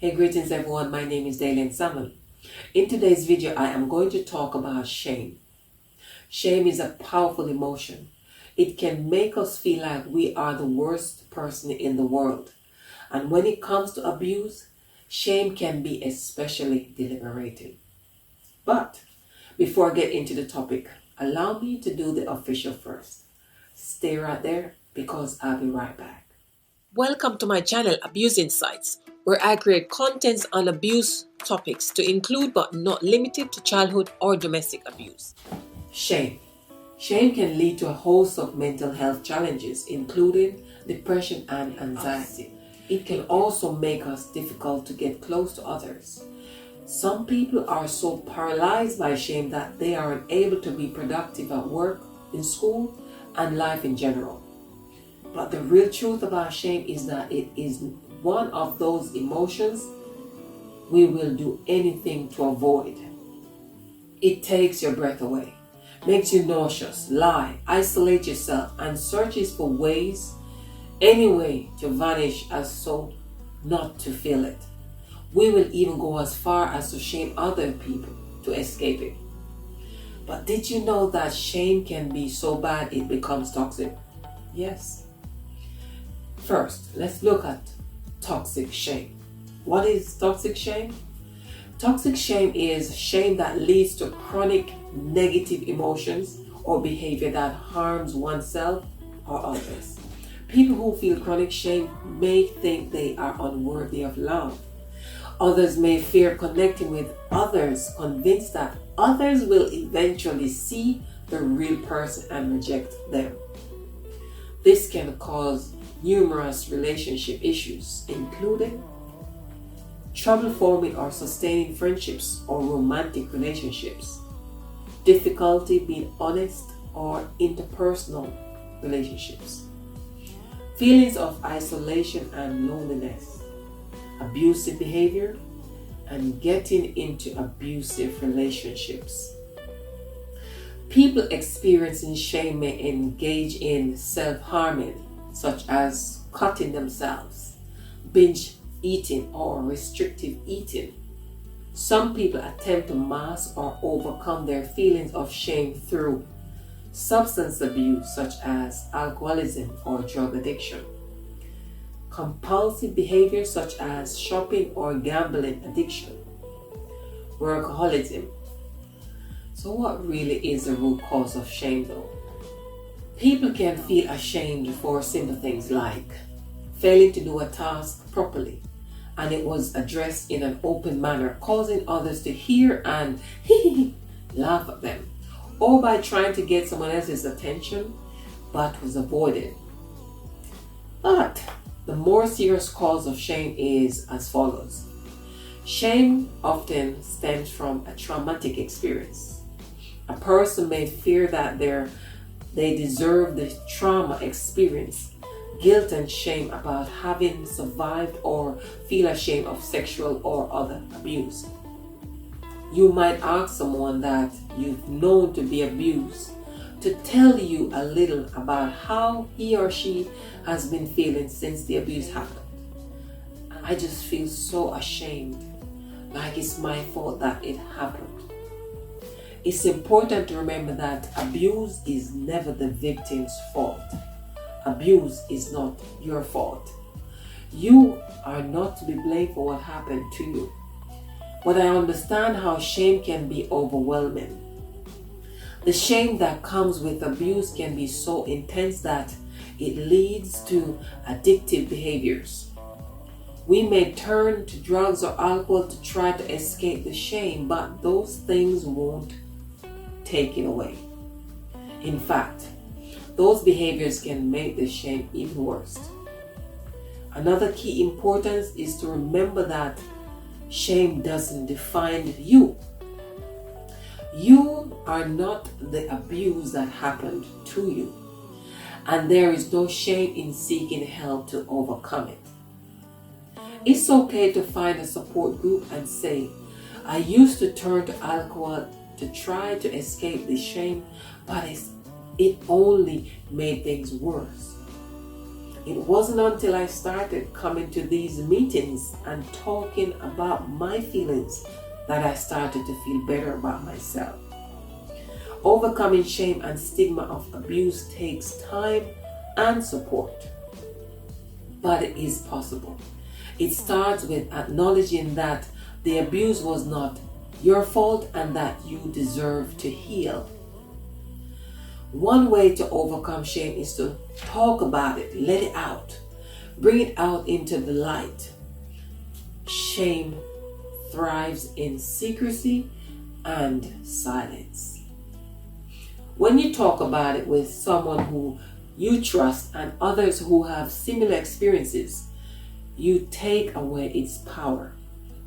Hey, greetings everyone. My name is Dalian Salmon. In today's video, I am going to talk about shame. Shame is a powerful emotion. It can make us feel like we are the worst person in the world. And when it comes to abuse, shame can be especially liberating. But before I get into the topic, allow me to do the official first. Stay right there because I'll be right back. Welcome to my channel, Abuse Insights, where I create contents on abuse topics to include but not limited to childhood or domestic abuse. Shame. Shame can lead to a host of mental health challenges, including depression and anxiety. It can also make us difficult to get close to others. Some people are so paralyzed by shame that they are unable to be productive at work, in school, and life in general. But the real truth about shame is that it is one of those emotions we will do anything to avoid. It takes your breath away, makes you nauseous, lie, isolate yourself, and searches for ways, any way to vanish as so not to feel it. We will even go as far as to shame other people to escape it. But did you know that shame can be so bad it becomes toxic? Yes. First, let's look at toxic shame. What is toxic shame? Toxic shame is shame that leads to chronic negative emotions or behavior that harms oneself or others. People who feel chronic shame may think they are unworthy of love. Others may fear connecting with others, convinced that others will eventually see the real person and reject them. This can cause numerous relationship issues, including trouble forming or sustaining friendships or romantic relationships, difficulty being honest or interpersonal relationships, feelings of isolation and loneliness, abusive behavior, and getting into abusive relationships. People experiencing shame may engage in self-harming, such as cutting themselves, binge eating, or restrictive eating. Some people attempt to mask or overcome their feelings of shame through substance abuse, such as alcoholism or drug addiction, compulsive behavior such as shopping or gambling addiction, workaholism. So what really is the root cause of shame though? People can feel ashamed for simple things like failing to do a task properly and it was addressed in an open manner, causing others to hear and laugh at them, or by trying to get someone else's attention but was avoided. But the more serious cause of shame is as follows. Shame often stems from a traumatic experience. A person may fear that they deserve the trauma experience, guilt and shame about having survived, or feel ashamed of sexual or other abuse. You might ask someone that you've known to be abused to tell you a little about how he or she has been feeling since the abuse happened. I just feel so ashamed, like it's my fault that it happened. It's important to remember that abuse is never the victim's fault. Abuse is not your fault. You are not to be blamed for what happened to you. But I understand how shame can be overwhelming. The shame that comes with abuse can be so intense that it leads to addictive behaviors. We may turn to drugs or alcohol to try to escape the shame, but those things won't take it away. In fact, those behaviors can make the shame even worse. Another key importance is to remember that shame doesn't define you. You are not the abuse that happened to you, and there is no shame in seeking help to overcome it. It's okay to find a support group and say, I used to turn to alcohol to try to escape the shame, but it only made things worse. It wasn't until I started coming to these meetings and talking about my feelings that I started to feel better about myself. Overcoming shame and stigma of abuse takes time and support, but it is possible. It starts with acknowledging that the abuse was not your fault and that you deserve to heal. One way to overcome shame is to talk about it, let it out, bring it out into the light. Shame thrives in secrecy and silence. When you talk about it with someone who you trust and others who have similar experiences, you take away its power.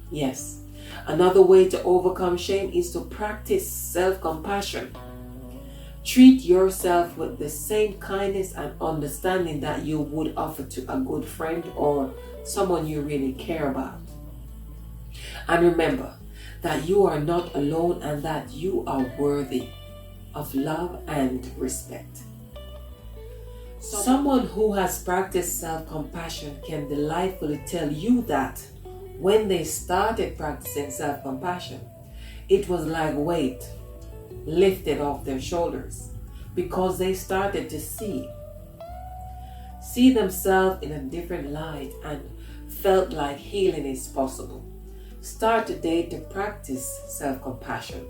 Yes, another way to overcome shame is to practice self-compassion. Treat yourself with the same kindness and understanding that you would offer to a good friend or someone you really care about. And remember that you are not alone and that you are worthy of love and respect. Someone who has practiced self-compassion can delightfully tell you that when they started practicing self-compassion, it was like weight lifted off their shoulders because they started to see themselves in a different light and felt like healing is possible. Start today to practice self-compassion.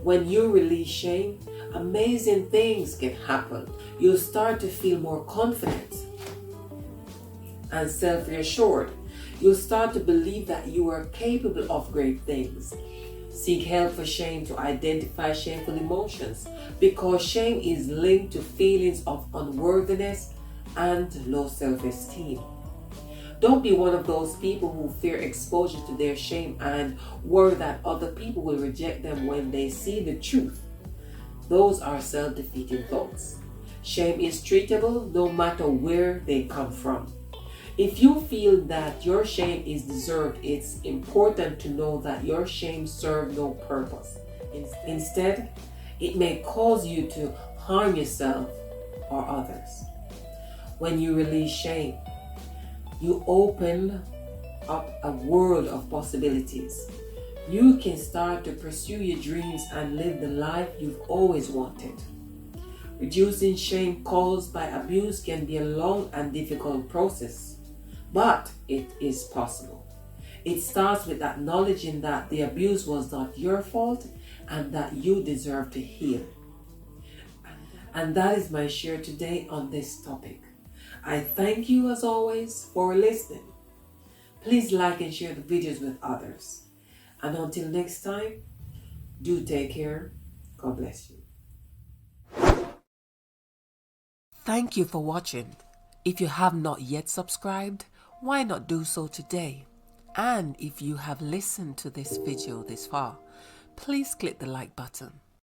When you release shame, amazing things can happen. You'll start to feel more confident and self-reassured. You'll start to believe that you are capable of great things. Seek help for shame to identify shameful emotions because shame is linked to feelings of unworthiness and low self-esteem. Don't be one of those people who fear exposure to their shame and worry that other people will reject them when they see the truth. Those are self-defeating thoughts. Shame is treatable no matter where they come from. If you feel that your shame is deserved, it's important to know that your shame serves no purpose. Instead, it may cause you to harm yourself or others. When you release shame, you open up a world of possibilities. You can start to pursue your dreams and live the life you've always wanted. Reducing shame caused by abuse can be a long and difficult process, but it is possible. It starts with acknowledging that the abuse was not your fault and that you deserve to heal. And that is my share today on this topic. I thank you as always for listening. Please like and share the videos with others. And until next time, do take care. God bless you. Thank you for watching. If you have not yet subscribed, why not do so today? And if you have listened to this video this far, please click the like button.